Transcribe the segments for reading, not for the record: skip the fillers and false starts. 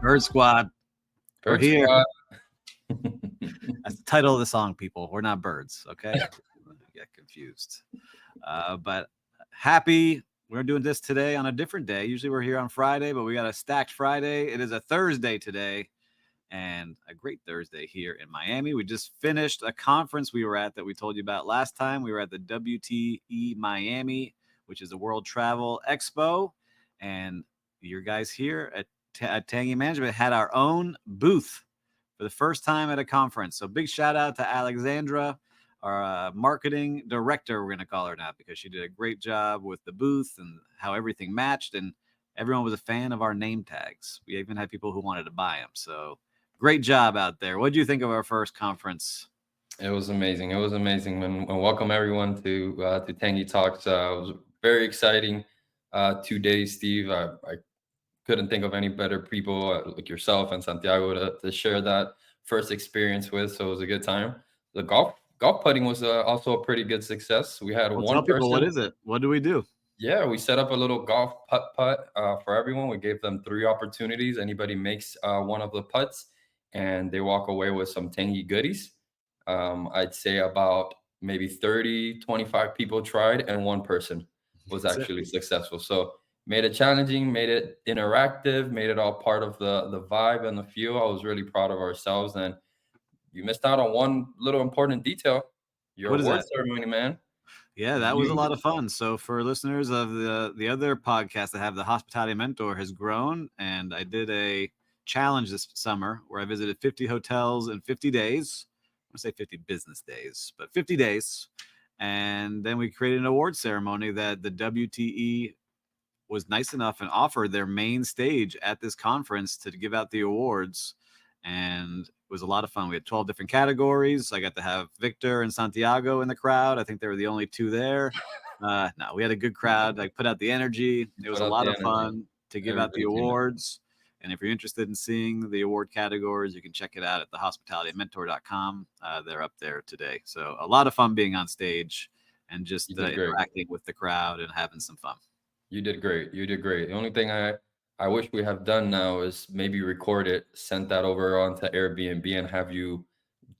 Bird Squad. We're Bird here. Squad. That's the title of the song, people. We're not birds, okay? Get confused. But happy we're doing this today on a different day. Usually we're here on Friday, but we got a stacked Friday. It is a Thursday today, and a great Thursday here in Miami. We just finished a conference we were at that we told you about last time. We were at the WTE Miami, which is a World Travel Expo, and your guys here at Tangy Management had our own booth for the first time at a conference. So big shout out to Alexandra, our marketing director, we're going to call her now, because she did a great job with the booth and how everything matched, and everyone was a fan of our name tags. We even had people who wanted to buy them. So great job out there. What do you think of our first conference? It was amazing. It was amazing. And welcome everyone to Tangy Talks. It was very exciting 2 days, Steve. I couldn't think of any better people like yourself and Santiago to share that first experience with. So it was a good time. The golf putting was also a pretty good success. We had Well, one tell people, what person. is it? What do we do? Yeah, we set up a little golf putt for everyone. We gave them 3 opportunities. Anybody makes one of the putts, and they walk away with some tangy goodies. I'd say about maybe 30, 25 people tried, and one person was actually successful. So made it challenging, made it interactive, made it all part of the vibe and the feel. I was really proud of ourselves, and you missed out on one little important detail: your What is award that? ceremony, man. Yeah, that was a lot of fun. So for listeners of the other podcast that have the Hospitality Mentor has grown, and I did a challenge this summer where I visited 50 hotels in 50 days. I want to say 50 business days, but 50 days. And then we created an award ceremony that the WTE was nice enough and offered their main stage at this conference to give out the awards. And it was a lot of fun. We had 12 different categories. I got to have Victor and Santiago in the crowd. I think they were the only two there. No, we had a good crowd. I put out the energy. It was Put a out lot the of energy. fun to give out the Everybody came in. awards. And if you're interested in seeing the award categories, you can check it out at thehospitalitymentor.com. They're up there today. So a lot of fun being on stage and just You did great. interacting with the crowd and having some fun. You did great. You did great. The only thing I wish we have done now is maybe record it, sent that over onto Airbnb, and have you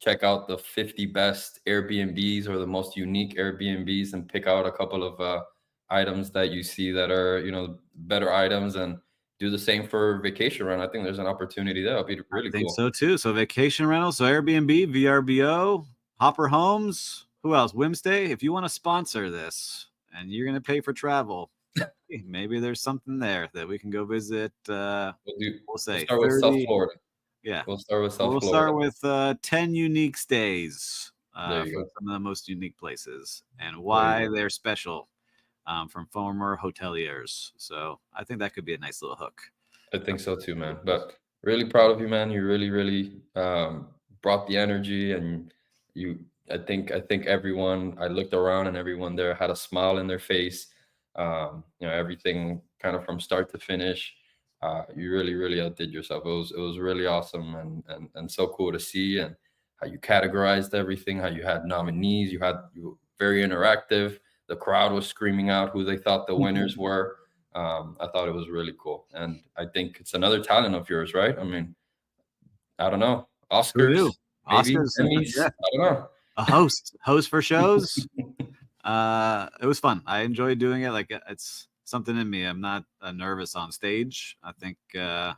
check out the 50 best Airbnbs or the most unique Airbnbs and pick out a couple of items that you see that are, better items, and do the same for vacation run. I think there's an opportunity there. It'll be really I think cool. so too. So vacation rental, so Airbnb, VRBO, Hopper Homes, who else? Wimstay. If you want to sponsor this and you're going to pay for travel, maybe there's something there that we can go visit. We'll We'll say start with South 30. Florida. Yeah. We'll start with South We'll Florida. start with 10 unique stays There for you go. some of the most unique places and There you why go. they're special from former hoteliers. So I think that could be a nice little hook. I think so too, man. But really proud of you, man. You really, really brought the energy, and you. I think everyone. I looked around, and everyone there had a smile in their face. Everything kind of from start to finish. You really, really outdid yourself. It was really awesome, and so cool to see, and how you categorized everything. How you had nominees. You were very interactive. The crowd was screaming out who they thought the winners were. I thought it was really cool, and I think it's another talent of yours, right? I mean, I don't know, Who knew? Oscars, maybe Oscars. Emmys. Yeah. I don't know. A host for shows. It was fun. I enjoyed doing it. Like, it's something in me. I'm not nervous on stage. I think I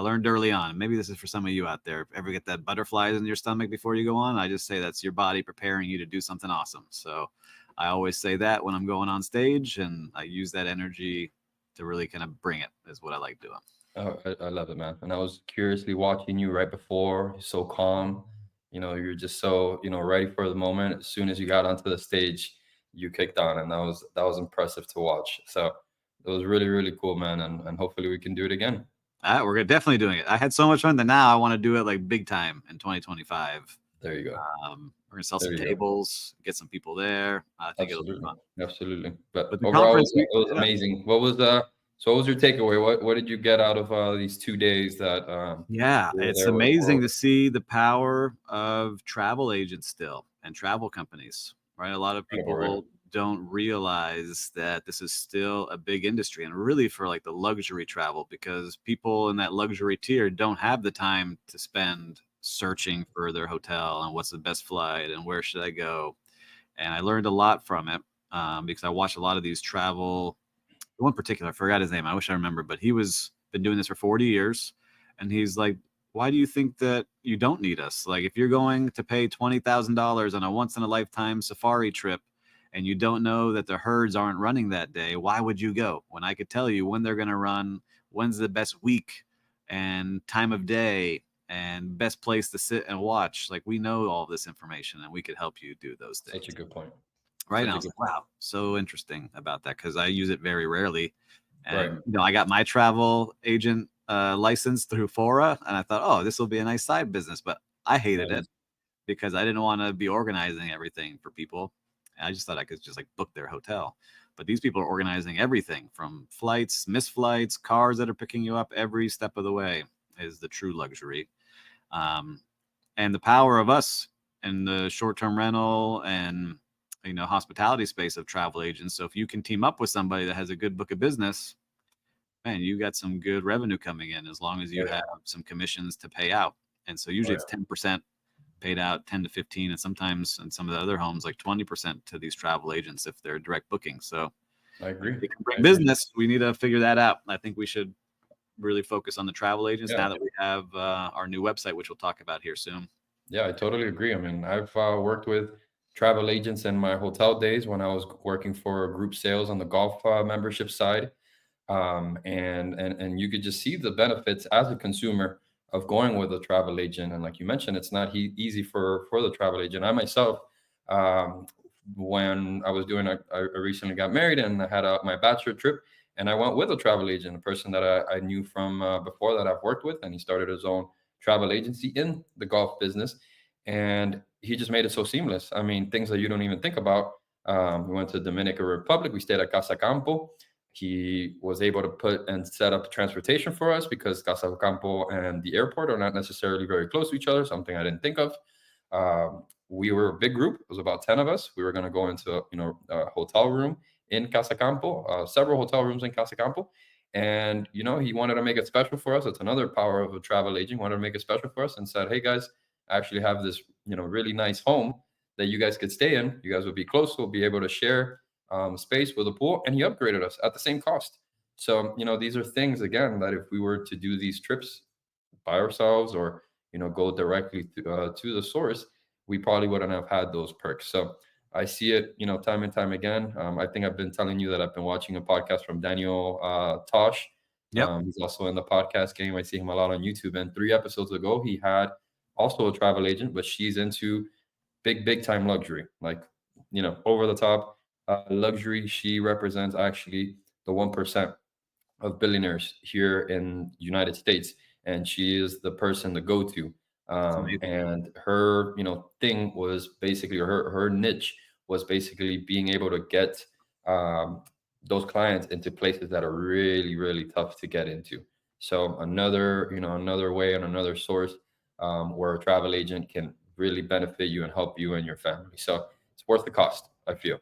learned early on. Maybe this is for some of you out there. If ever get that butterflies in your stomach before you go on, I just say that's your body preparing you to do something awesome. So I always say that when I'm going on stage, and I use that energy to really kind of bring it, is what I like doing. Oh, I love it, man. And I was curiously watching you right before, so calm. You're just so ready for the moment. As soon as you got onto the stage, you kicked on, and that was impressive to watch. So it was really, really cool, man. And hopefully we can do it again. We're definitely doing it. I had so much fun that now I want to do it like big time in 2025. There you go. We're gonna sell There some you go. tables, get some people there. I think it'll be Absolutely, fun. absolutely. But But the overall, conference, it was amazing. So what was your takeaway? What did you get out of these 2 days that yeah, you were it's there with amazing for? to see the power of travel agents still and travel companies. Right, a lot of Incredible, right? people don't realize that this is still a big industry, and really for like the luxury travel, because people in that luxury tier don't have the time to spend searching for their hotel and what's the best flight and where should I go. And I learned a lot from it, because I watched a lot of these travel. One particular, I forgot his name. I wish I remember, but he was been doing this for 40 years, and he's like, "Why do you think that you don't need us? Like, if you're going to pay $20,000 on a once in a lifetime safari trip, and you don't know that the herds aren't running that day, why would you go? When I could tell you when they're going to run, when's the best week and time of day and best place to sit and watch. Like, we know all this information, and we could help you do those Such a things." good point. Right. And Such I a was good like, wow, so interesting about that, because I use it very rarely. right. And, I got my travel agent license through Fora, and I thought, oh, this will be a nice side business. But I hated it Nice. because I didn't want to be organizing everything for people. And I just thought I could just like book their hotel. But these people are organizing everything from flights, missed flights, cars that are picking you up every step of the way is the true luxury. Um, and the power of us in the short-term rental and hospitality space of travel agents. So if you can team up with somebody that has a good book of business, man, you got some good revenue coming in, as long as Oh you yeah. have some commissions to pay out. And so Oh usually it's yeah. 10% paid out, 10 to 15, and sometimes in some of the other homes like 20% to these travel agents if they're direct booking. So I if agree. they can I bring agree. business, we need to figure that out. I think we should really focus on the travel agents Yeah. now that we have our new website, which we'll talk about here soon. Yeah, I totally agree. I mean, I've worked with travel agents in my hotel days when I was working for group sales on the golf membership side. And you could just see the benefits as a consumer of going with a travel agent. And like you mentioned, it's not easy for the travel agent. I myself, um, when I was doing, I recently got married and I had my bachelor trip, and I went with a travel agent, a person that I knew from before that I've worked with, and he started his own travel agency in the golf business, and he just made it so seamless. I mean, things that you don't even think about. We went to Dominican Republic. We stayed at Casa Campo. He was able to put and set up transportation for us because Casa Campo and the airport are not necessarily very close to each other, something I didn't think of. We were a big group. It was about 10 of us. We were going to go into, a hotel room in Casa Campo, several hotel rooms in Casa Campo. And, he wanted to make it special for us. It's another power of a travel agent. Wanted to make it special for us and said, hey, guys, I actually have this, really nice home that you guys could stay in. You guys will be close. We'll be able to share space with a pool, and he upgraded us at the same cost. So, these are things again that if we were to do these trips by ourselves or go directly to the source, we probably wouldn't have had those perks. So I see it, time and time again. I think I've been telling you that I've been watching a podcast from Daniel Tosh. Yep. He's also in the podcast game. I see him a lot on YouTube. And 3 episodes ago, he had also a travel agent, but she's into big time luxury, like over the top luxury. She represents actually the 1% of billionaires here in United States, and she is the person to go to. It's amazing. And her, thing was basically her niche was basically being able to get um, those clients into places that are really tough to get into. So another way and another source where a travel agent can really benefit you and help you and your family. So it's worth the cost, I feel.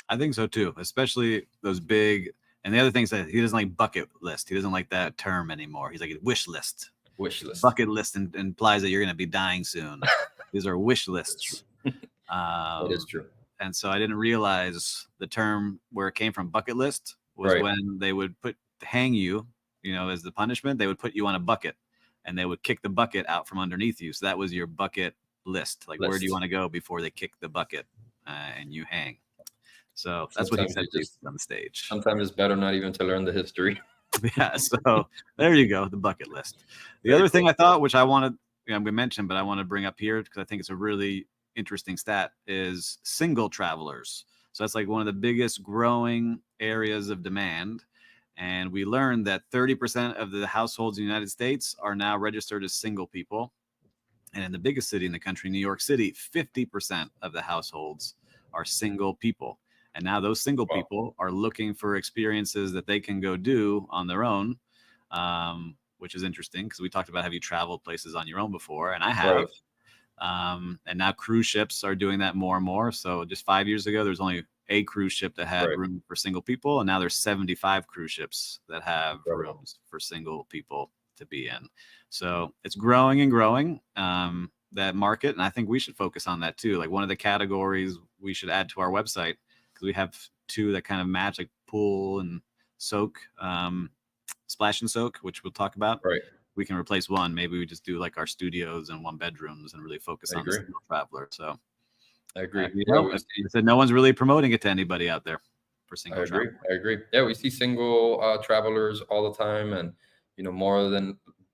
I think so too, especially those big. And the other thing is that he doesn't like bucket list. He doesn't like that term anymore. He's like wish list. Wish list. Bucket list implies that you're going to be dying soon. These are wish That's true. lists. That is Um, true. and so I didn't realize the term where it came from. Bucket list was Right. when they would hang you, as the punishment. They would put you on a bucket, and they would kick the bucket out from underneath you. So that was your bucket list. Like, where do you List. want to go before they kick the bucket and you hang? So that's what he Sometimes said you to you just on the stage. sometimes it's better not even to learn the history. Yeah. So there you go, the bucket list. The Very other thing cool. I thought, which I wanted, we mentioned, but I want to bring up here because I think it's a really interesting stat, is single travelers. So that's like one of the biggest growing areas of demand. And we learned that 30% of the households in the United States are now registered as single people. And in the biggest city in the country, New York City, 50% of the households are single people. And now those single Wow. people are looking for experiences that they can go do on their own, which is interesting because we talked about, have you traveled places on your own before? And I Right. have. And now cruise ships are doing that more and more. So just 5 years ago, there was only a cruise ship that had Right. room for single people, and now there's 75 cruise ships that have Incredible. rooms for single people to be in. So it's growing and growing, that market, and I think we should focus on that too. Like one of the categories we should add to our website, because we have two that kind of match, like pool and soak, splash and soak, which we'll talk about. Right. We can replace one. Maybe we just do like our studios and one bedrooms and really focus I on the agree. single traveler. So I agree. you Yeah, know, we I see. said no one's really promoting it to anybody out there for I single agree. travel. I agree. Yeah, we see single travelers all the time, and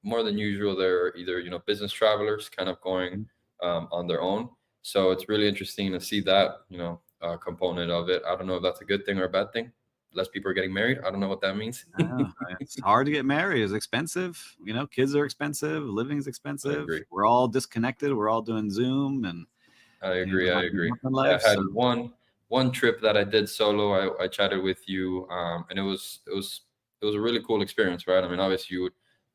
more than usual, they're either business travelers, kind of going Mhm. on their own. So it's really interesting to see that component of it. I don't know if that's a good thing or a bad thing. Less people are getting married. I don't know what that means. Yeah, it's hard to get married. It's expensive. Kids are expensive. Living's I expensive. agree. We're all disconnected. We're all doing Zoom, and I agree. I not doing agree. much in Yeah, life. I had So one trip that I did solo. I chatted with you, and it was a really cool experience, right? I mean, obviously,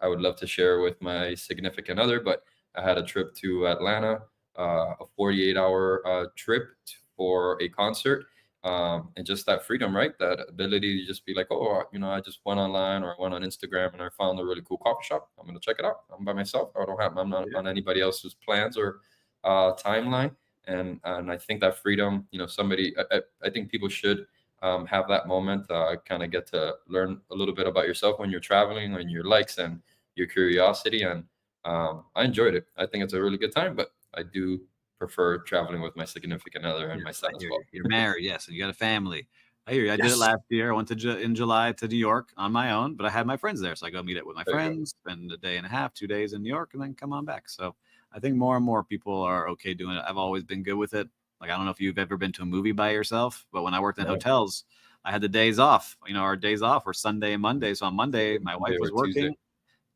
I would love to share with my significant other, but I had a trip to Atlanta, a 48-hour trip for a concert, and just that freedom, right? That ability to just be like, oh, I just went online or I went on Instagram and I found a really cool coffee shop. I'm gonna check it out. I'm by myself. I'm not yeah, on anybody else's plans or timeline. And I think that freedom, I think people should have that moment, kind of get to learn a little bit about yourself when you're traveling, and your likes and your curiosity. And I enjoyed it. I think it's a really good time, but I do prefer traveling with my significant other and yes, my I son as hear you. well. You're married, yes, and you got a family. I hear you. I did it Yes. last year. I went in July to New York on my own, but I had my friends there, so I go meet up with my There you go. friends, spend a day and a half, 2 days in New York, and then come on back. So I think more and more people are okay doing it. I've always been good with it. Like I don't know if you've ever been to a movie by yourself, but when I worked in No, hotels, I had the days off. Our days off were Sunday and Monday. So on Monday, Sunday, my wife Monday, or was Tuesday. working.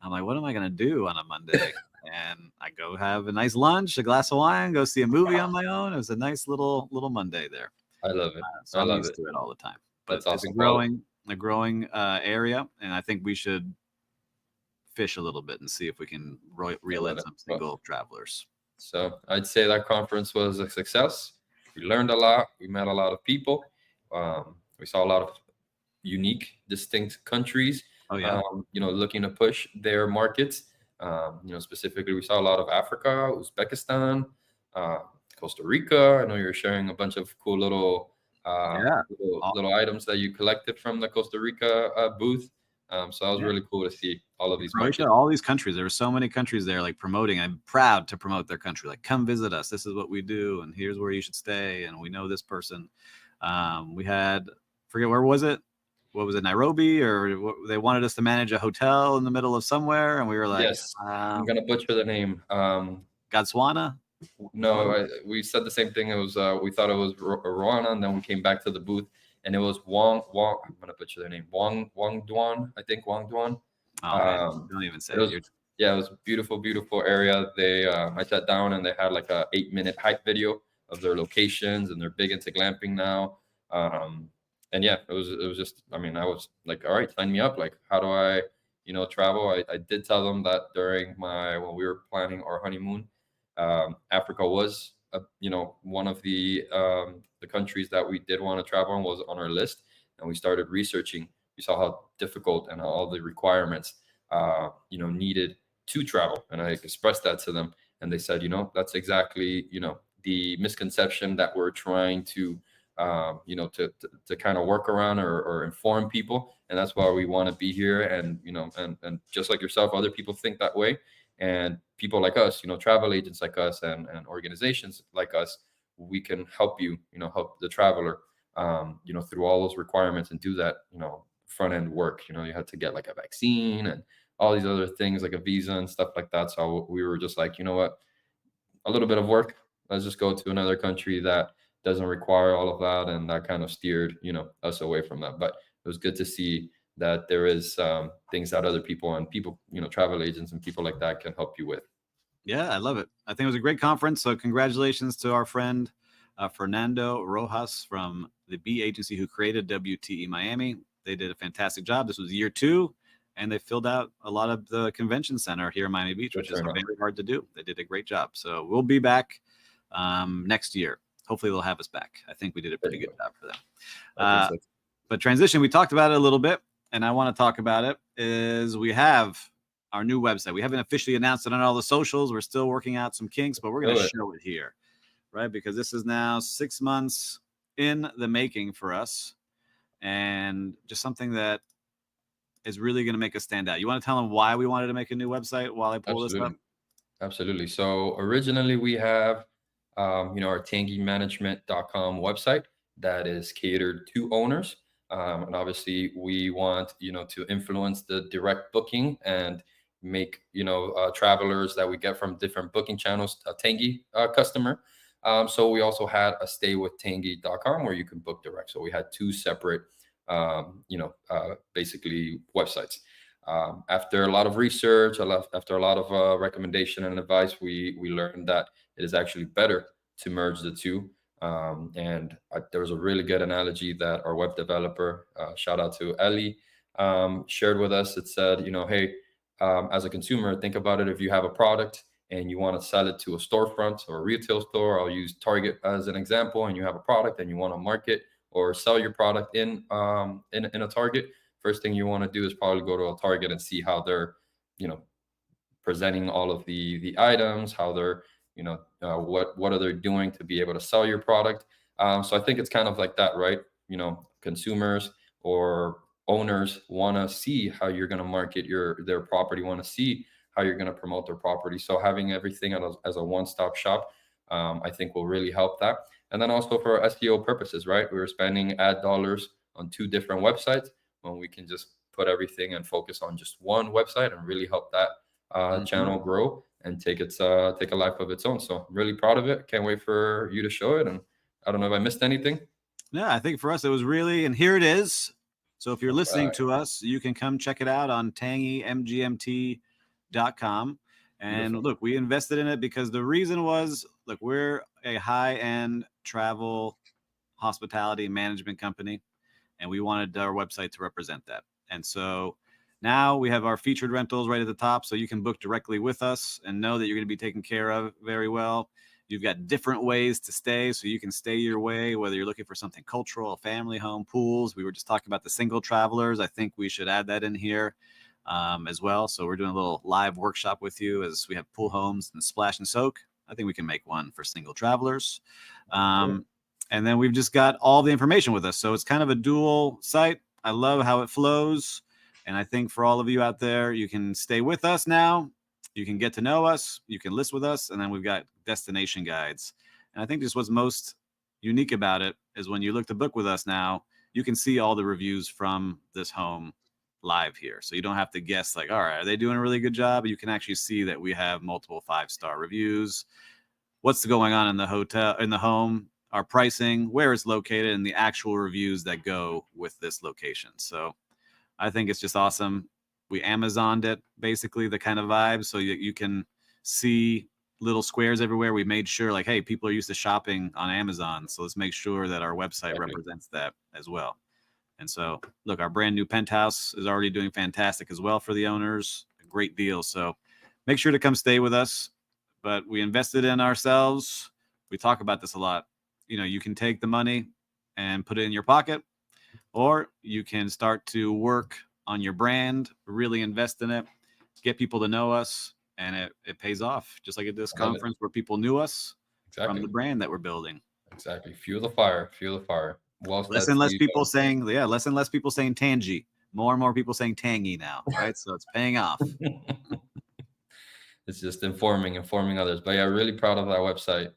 I'm like, what am I gonna do on a Monday? And I go have a nice lunch, a glass of wine, go see a movie on my own. It was a nice little Monday there. I love it. So I I'm love used it. to it all the time. But That's it's a awesome. Well, growing area, and I think we should fish a little bit and see if we can I reel love in it. some Well, single travelers. so I'd say that conference was a success. We learned a lot. We met a lot of people. We saw a lot of unique, distinct countries, Oh yeah, looking to push their markets. Specifically, we saw a lot of Africa, Uzbekistan, uh, Costa Rica. I know you're sharing a bunch of cool yeah, little items that you collected from the Costa Rica booth. So that was yeah. really cool to see all of these Croatia, markets. all these countries. There were so many countries there, like promoting. I'm proud to promote their country. Like, come visit us. This is what we do, and here's where you should stay. And we know this person. We had, forget where was it? What was it, Nairobi, or they wanted us to manage a hotel in the middle of somewhere, and we were like, Yes, I'm gonna butcher the name. Godswana. What No, was we said the same thing. It was we thought it was Rwanda, and then we came back to the booth, and it was Wong. I'm gonna butcher their name. Wong Duan, I think Wong Duan. Oh man, Um, don't even say it it. was Yeah, it was a beautiful, beautiful area. I sat down and they had like a 8-minute hype video of their locations, and they're big into glamping now. Um, and yeah, it was just. I mean, I was like, all right, sign me up. Like, how do I travel? I did tell them that during when we were planning our honeymoon. Africa was, one of the countries that we did want to travel and was on our list, and we started researching. We saw how difficult and all the requirements, needed to travel, and I expressed that to them, and they said, that's exactly, the misconception that we're trying to, to kind of work around or inform people, and that's why we want to be here, and and just like yourself, other people think that way, and people like us, travel agents like us, and organizations like us, we can help you, help the traveler, through all those requirements, and do that, front end work. You had to get like a vaccine and all these other things, like a visa and stuff like that. So we were just like, you know what, a little bit of work. Let's just go to another country that doesn't require all of that, and that kind of steered, us away from that. But it was good to see that there is things that other people and people, travel agents and people like that can help you with. Yeah, I love it. I think it was a great conference. So congratulations to our friend Fernando Rojas from the B agency who created WTE Miami. They did a fantastic job. This was year 2, and they filled out a lot of the convention center here in Miami Beach, Good which is turnout. very hard to do. They did a great job. So we'll be back next year. hopefully they'll have us back. I think we did a There pretty you good go. job for them. I think so. But transition, we talked about it a little bit, and I want to talk about it, is we have our new website. We haven't officially announced it on all the socials. We're still working out some kinks, but we're going to show it here, right? Because this is now 6 months in the making for us, and just something that is really going to make us stand out. You want to tell them why we wanted to make a new website while I pull this up? Absolutely. So originally we have, our tangymanagement.com website that is catered to owners. And obviously we want, to influence the direct booking and make, travelers that we get from different booking channels a Tangy customer. So we also had a staywithtangy.com where you can book direct. So we had two separate, basically websites. After a lot of research, after a lot of recommendation and advice, we learned that it is actually better to merge the two. There was a really good analogy that our web developer, shout out to Ellie, shared with us. It said, hey, as a consumer, think about it. If you have a product and you want to sell it to a storefront or a retail store, I'll use Target as an example, and you have a product and you want to market or sell your product in a Target, first thing you want to do is probably go to a Target and see how they're, you know, presenting all of the items, how they're, what are they doing to be able to sell your product. So I think it's kind of like that, right? Consumers or owners want to see how you're going to market their property, want to see how you're going to promote their property. So having everything as a one-stop shop, I think will really help that. And then also for SEO purposes, right? We were spending ad dollars on two different websites when we can just put everything and focus on just one website and really help that channel grow and take a life of its own. So I'm really proud of it. Can't wait for you to show it. And I don't know if I missed anything. Yeah, I think for us it was really, and here it is. So if you're listening to us, you can come check it out on tangymgmt.com. And Beautiful. look, we invested in it because the reason was, look, we're a high-end travel hospitality management company, and we wanted our website to represent that. And so now we have our featured rentals right at the top, so you can book directly with us and know that you're going to be taken care of very well. You've got different ways to stay, so you can stay your way, whether you're looking for something cultural, a family home, pools. We were just talking about the single travelers. I think we should add that in here as well. So we're doing a little live workshop with you as we have pool homes and splash and soak. I think we can make one for single travelers. And then we've just got all the information with us. So it's kind of a dual site. I love how it flows. And I think for all of you out there, you can stay with us now. You can get to know us. You can list with us. And then we've got destination guides. And I think just what's most unique about it is when you look to book with us now, you can see all the reviews from this home live here. So you don't have to guess like, all right, are they doing a really good job? You can actually see that we have multiple 5-star reviews. What's going on in the hotel, in the home, our pricing, where it's located, and the actual reviews that go with this location. So I think it's just awesome. We Amazoned it, basically, the kind of vibe. So you can see little squares everywhere. We made sure, like, hey, people are used to shopping on Amazon. So let's make sure that our website represents that as well. And so, look, our brand new penthouse is already doing fantastic as well for the owners. A great deal. So make sure to come stay with us. But we invested in ourselves. We talk about this a lot. You can take the money and put it in your pocket, or you can start to work on your brand, really invest in it, get people to know us, and it pays off, just like at this conference where people knew us from the brand that we're building. Exactly. Fuel the fire. Fuel the fire. Less and less people saying, less and less people saying Tangy. More and more people saying Tangy now, right? So it's paying off. It's just informing others. But yeah, really proud of that website.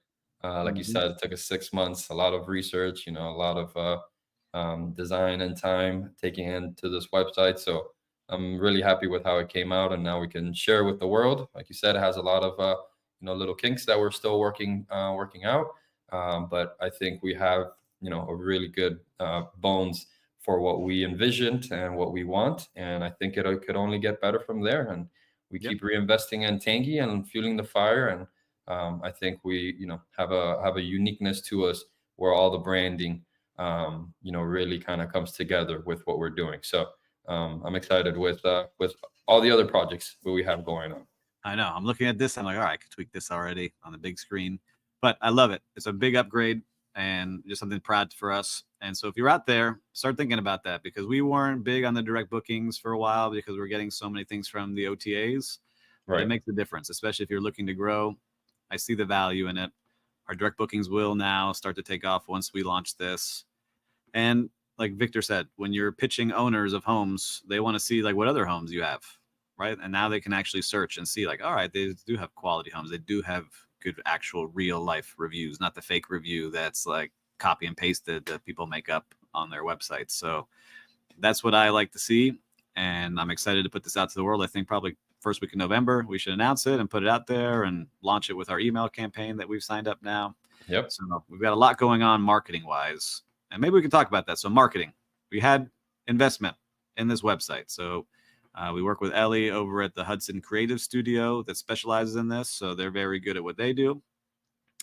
Like you said, it took us 6 months, a lot of research, a lot of design and time taking into this website. So I'm really happy with how it came out, and now we can share with the world. Like you said, it has a lot of little kinks that we're still working out. But I think we have a really good bones for what we envisioned and what we want, and I think it could only get better from there. And we keep reinvesting in Tangy and fueling the fire, and I think we have a uniqueness to us where all the branding really kind of comes together with what we're doing. So I'm excited with all the other projects that we have going on. I know. I'm looking at this. I'm like, all right, I could tweak this already on the big screen, but I love it. It's a big upgrade. and just something proud for us. And so if you're out there, start thinking about that, because we weren't big on the direct bookings for a while because we're getting so many things from the OTAs, but it Right. makes a difference, especially if you're looking to grow. I see the value in it. Our direct bookings will now start to take off once we launch this. And like Victor said, when you're pitching owners of homes, they want to see like what other homes you have, right? And now they can actually search and see like, all right, they do have quality homes. They do have good actual real life reviews, not the fake review that's like copy and pasted that people make up on their websites. So that's what I like to see. And I'm excited to put this out to the world. I think probably first week of November, we should announce it and put it out there and launch it with our email campaign that we've signed up now. Yep. So we've got a lot going on marketing wise, and maybe we can talk about that. So marketing, we had investment in this website. So we work with Ellie over at the Hudson Creative Studio that specializes in this. So they're very good at what they do.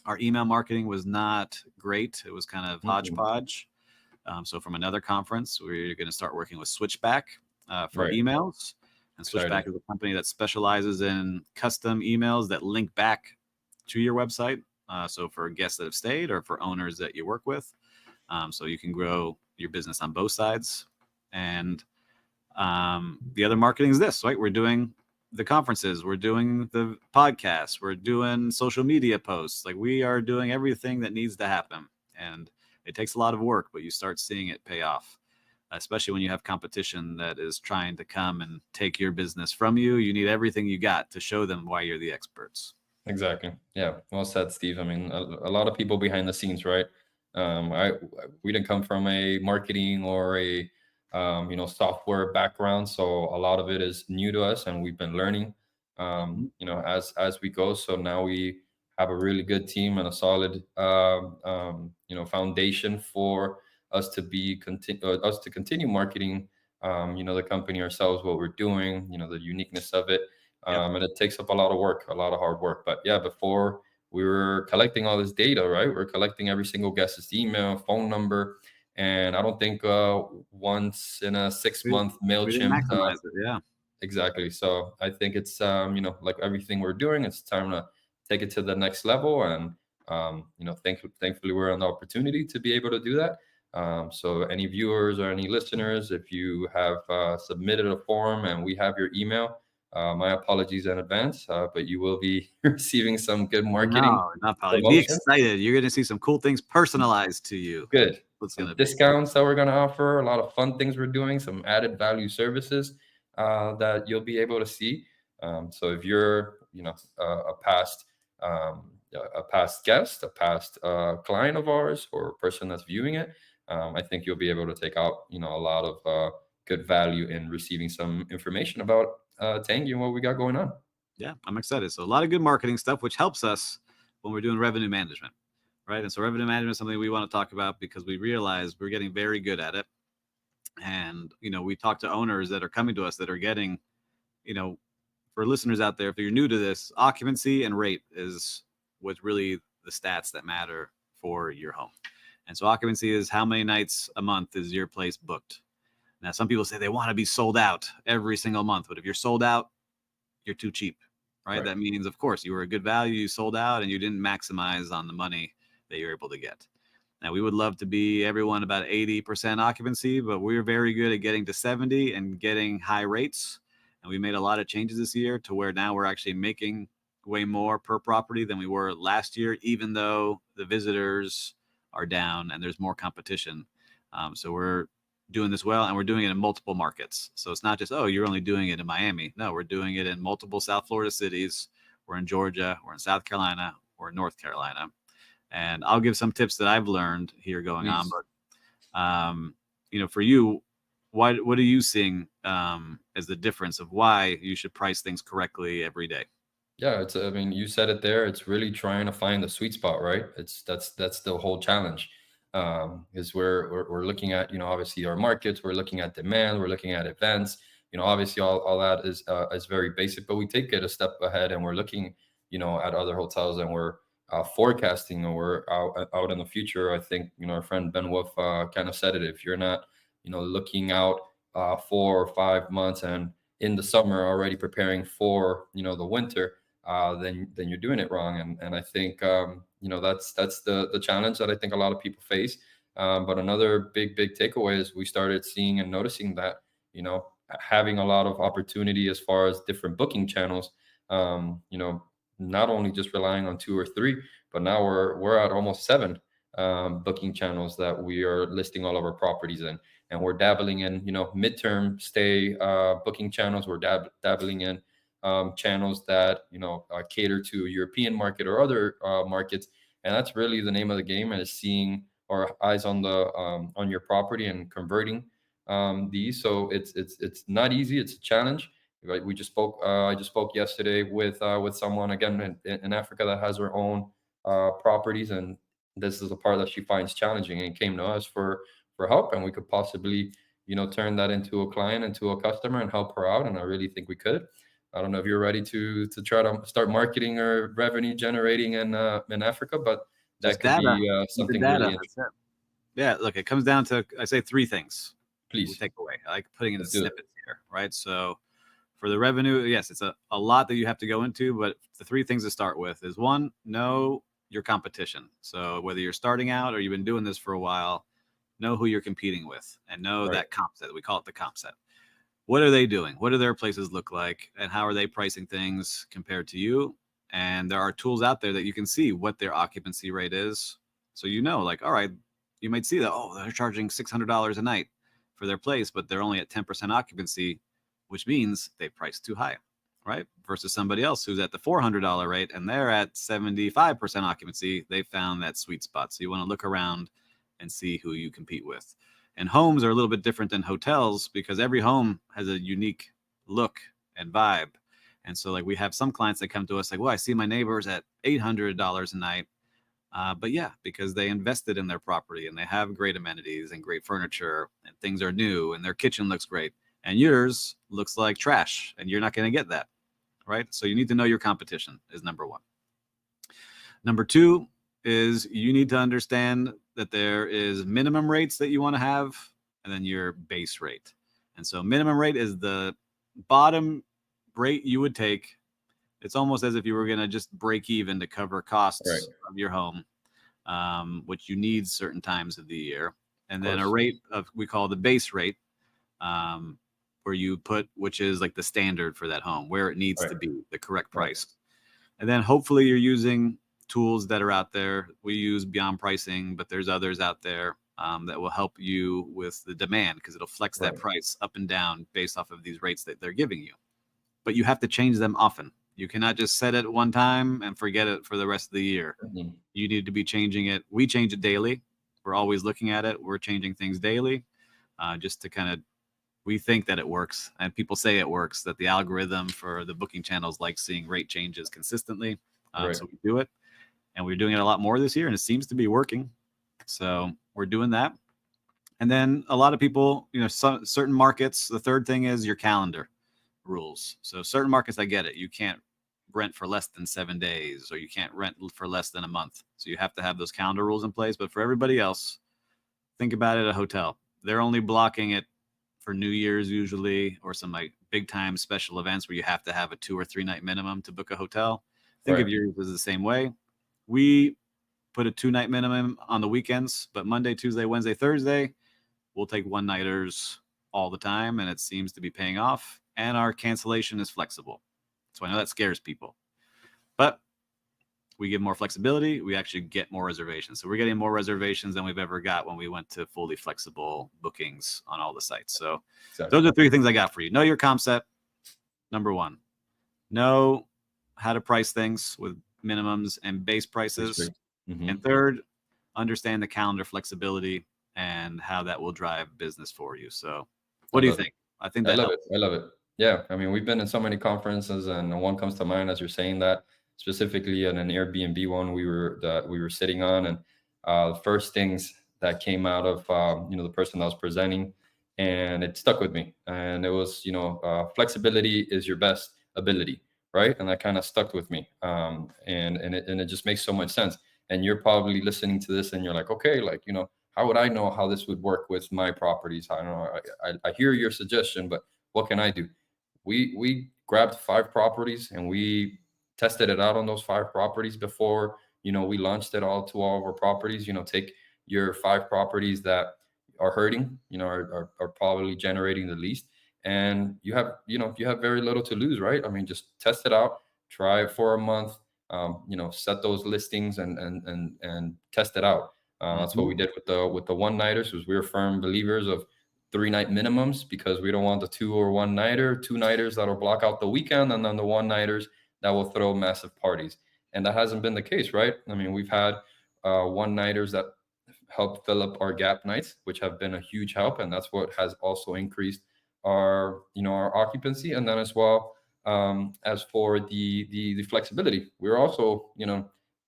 Our email marketing was not great. It was kind of Mhm. hodgepodge. So from another conference, we're going to start working with Switchback for Right. emails. And Exciting. Switchback is a company that specializes in custom emails that link back to your website. So for guests that have stayed or for owners that you work with. So you can grow your business on both sides. And the other marketing is this, right? We're doing the conferences, we're doing the podcasts, we're doing social media posts. Like we are doing everything that needs to happen. And it takes a lot of work, but you start seeing it pay off, especially when you have competition that is trying to come and take your business from you. You need everything you got to show them why you're the experts. Exactly. Yeah. Well said, Steve. I mean, a lot of people behind the scenes, right? We didn't come from a marketing or a software background, so a lot of it is new to us, and we've been learning, Mhm. as we go. So now we have a really good team and a solid foundation for us to continue marketing, the company ourselves, what we're doing, the uniqueness of it, Yep. and it takes up a lot of work, a lot of hard work. But yeah, before we were collecting all this data, right? We're collecting every single guest's email, phone number, and I don't think once in a six We, month we didn't Mailchimp. maximize it. Yeah. Exactly. So I think it's like everything we're doing, it's time to take it to the next level, and thankfully we're on the opportunity to be able to do that. So any viewers or any listeners, if you have submitted a form and we have your email, my apologies in advance, but you will be receiving some good marketing No, not probably. Be promotion. excited. You're going to see some cool things personalized to you. Good. What's going Some to be. discounts that we're going to offer, a lot of fun things we're doing, some added value services that you'll be able to see. So if you're, a past guest, a past client of ours, or a person that's viewing it, I think you'll be able to take out, a lot of good value in receiving some information about Tangy and what we got going on. Yeah, I'm excited. So a lot of good marketing stuff, which helps us when we're doing revenue management, right? And so revenue management is something we want to talk about because we realize we're getting very good at it. And, we talk to owners that are coming to us that are getting, for listeners out there, if you're new to this, occupancy and rate is what's really the stats that matter for your home. And so occupancy is how many nights a month is your place booked. Now, some people say they want to be sold out every single month, but if you're sold out, you're too cheap, right? Right. That means, of course, you were a good value, you sold out, and you didn't maximize on the money that you're able to get. Now, we would love to be everyone about 80% occupancy, but we're very good at getting to 70 and getting high rates. And we made a lot of changes this year to where now we're actually making way more per property than we were last year, even though the visitors are down and there's more competition. So we're doing this well, and we're doing it in multiple markets. So it's not just, oh, you're only doing it in Miami. No, we're doing it in multiple South Florida cities. We're in Georgia, we're in South Carolina, we're in North Carolina. And I'll give some tips that I've learned here going on. Please. But for you, what are you seeing as the difference of why you should price things correctly every day? Yeah, I mean, you said it there. It's really trying to find the sweet spot, right? That's the whole challenge. Is we're looking at, obviously our markets, we're looking at demand, we're looking at events. Obviously all that is very basic, but we take it a step ahead and we're looking, at other hotels, and we're forecasting, or we're out in the future. I think, our friend Ben Wolf kind of said it. If you're not, looking out 4 or 5 months and in the summer already preparing for, the winter, then you're doing it wrong. And I think that's the challenge that I think a lot of people face. But another big takeaway is we started seeing and noticing that, having a lot of opportunity as far as different booking channels, not only just relying on two or three, but now we're at almost seven booking channels that we are listing all of our properties in. And we're dabbling in, midterm stay booking channels. We're dabbling in channels that, cater to European market or other markets. And that's really the name of the game, and is seeing our eyes on the on your property and converting these. So it's not easy. It's a challenge. Right? We just spoke. I just spoke yesterday with someone again in Africa that has her own properties, and this is the part that she finds challenging, and came to us for help, and we could possibly, turn that into a client, into a customer, and help her out. And I really think we could. I don't know if you're ready to try to start marketing or revenue generating in Africa, but that Just could data. be The something really data. interesting. That's it. Yeah, look, it comes down to, I say, three things we Please, take away. I like putting it in let's do it. snippets here, right? So for the revenue, yes, it's a lot that you have to go into, but the three things to start with is one, know your competition. So whether you're starting out or you've been doing this for a while, know who you're competing with and know Right, that comp set. We call it the comp set. What are they doing? What do their places look like? And how are they pricing things compared to you? And there are tools out there that you can see what their occupancy rate is. So, like, all right, you might see that, oh, they're charging $600 a night for their place, but they're only at 10% occupancy, which means they priced too high, right? Versus somebody else who's at the $400 rate and they're at 75% occupancy. They found that sweet spot. So you want to look around and see who you compete with. And homes are a little bit different than hotels because every home has a unique look and vibe. And so, like, we have some clients that come to us like, well, I see my neighbors at $800 a night. But yeah, because they invested in their property and they have great amenities and great furniture and things are new and their kitchen looks great. And yours looks like trash and you're not going to get that. Right. So you need to know your competition is number one. Number two is you need to understand that there is minimum rates that you want to have and then your base rate. And so minimum rate is the bottom rate you would take. It's almost as if you were going to just break even to cover costs right, of your home, which you need certain times of the year. And of then a course, rate of, we call the base rate, where you put, which is like the standard for that home, where it needs right, to be, the correct right, price. And then hopefully you're using tools that are out there. We use Beyond Pricing, but there's others out there that will help you with the demand because it'll flex that right. price up and down based off of these rates that they're giving you. But you have to change them often. You cannot just set it one time and forget it for the rest of the year. Mhm. You need to be changing it. We change it daily. We're always looking at it. We're changing things daily, just to kind of, we think that it works and people say it works, that the algorithm for the booking channels like seeing rate changes consistently. Right, So we do it and we're doing it a lot more this year and it seems to be working. So we're doing that. And then a lot of people, certain markets, the third thing is your calendar rules. So certain markets, I get it. You can't rent for less than 7 days or you can't rent for less than a month. So you have to have those calendar rules in place. But for everybody else, think about it, a hotel. They're only blocking it for New Year's usually, or some like big time special events where you have to have a 2 or 3 night minimum to book a hotel. Think right, of yours as the same way. We put a 2 night minimum on the weekends, but Monday, Tuesday, Wednesday, Thursday, we'll take one nighters all the time, and it seems to be paying off. And our cancellation is flexible. So I know that scares people, but we give more flexibility. We actually get more reservations. So we're getting more reservations than we've ever got when we went to fully flexible bookings on all the sites. So those exactly. are 3 things I got for you. Know your comp set. Number one, know how to price things with minimums and base It's prices. great. Hmm. And third, understand the calendar flexibility and how that will drive business for you. So I what do you love it. think? I think I that love it. helps. I love it. Yeah. I mean, we've been in so many conferences, and one comes to mind as you're saying that, specifically in an Airbnb one we were sitting on, and the first things that came out of the person that was presenting, and it stuck with me, and it was, flexibility is your best ability, right? And that kind of stuck with me, and it just makes so much sense. And you're probably listening to this, and you're like, okay, like, how would I know how this would work with my properties? I don't know. I hear your suggestion, but what can I do? We grabbed 5 properties and we tested it out on those 5 properties before, we launched it all to all of our properties. Take your 5 properties that are hurting, are probably generating the least, and you have very little to lose, right? I mean, just test it out, try it for a month, set those listings and test it out. That's what Mhm. we did with the one nighters, was we were firm believers of 3 night minimums, because we don't want the 2 or 1 nighter, 2 nighters that'll block out the weekend, and then the one nighters that will throw massive parties. And that hasn't been the case, right? I mean, we've had one nighters that help fill up our gap nights, which have been a huge help, and that's what has also increased our occupancy. And then as well, as for the flexibility, we're also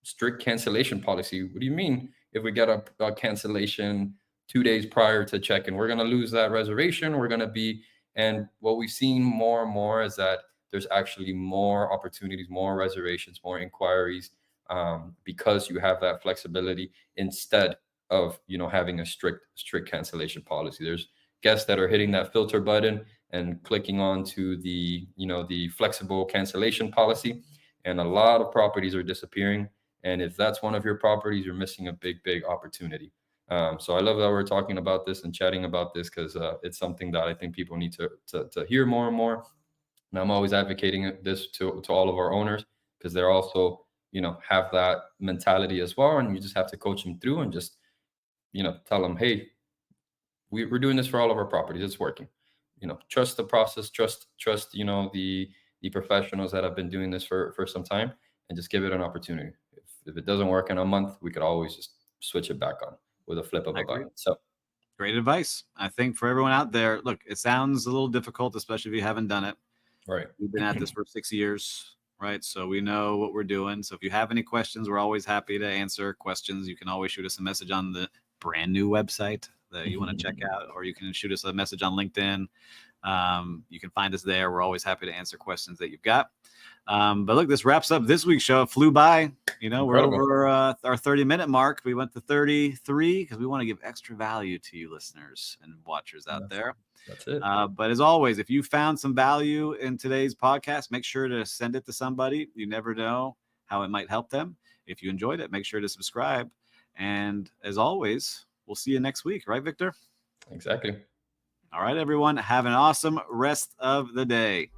strict cancellation policy. What do you mean if we get a cancellation 2 days prior to check-in, we're going to lose that reservation? We're going to be And what we've seen more and more is that there's actually more opportunities, more reservations, more inquiries, because you have that flexibility instead of having a strict cancellation policy. There's guests that are hitting that filter button and clicking on to the flexible cancellation policy, and a lot of properties are disappearing. And if that's one of your properties, you're missing a big opportunity. So I love that we're talking about this and chatting about this, because it's something that I think people need to hear more and more. And I'm always advocating this to all of our owners, because they're also have that mentality as well, and you just have to coach them through and just tell them, hey, we're doing this for all of our properties. It's working. Trust the process. Trust. The professionals that have been doing this for some time, and just give it an opportunity. If it doesn't work in a month, we could always just switch it back on with a flip of I a agree. button. So Great advice. I think for everyone out there, look, it sounds a little difficult, especially if you haven't done it. right. We've been at this for 6 years, right? So we know what we're doing. So if you have any questions, we're always happy to answer questions. You can always shoot us a message on the brand new website that you want to check out, or you can shoot us a message on LinkedIn. You can find us there. We're always happy to answer questions that you've got. But look, this wraps up this week's show. It flew by. We're Incredible. over our 30-minute mark. We went to 33 because we want to give extra value to you listeners and watchers out there. That's it. But as always, if you found some value in today's podcast, make sure to send it to somebody. You never know how it might help them. If you enjoyed it, make sure to subscribe. And as always, we'll see you next week. Right, Victor? Exactly. All right, everyone. Have an awesome rest of the day.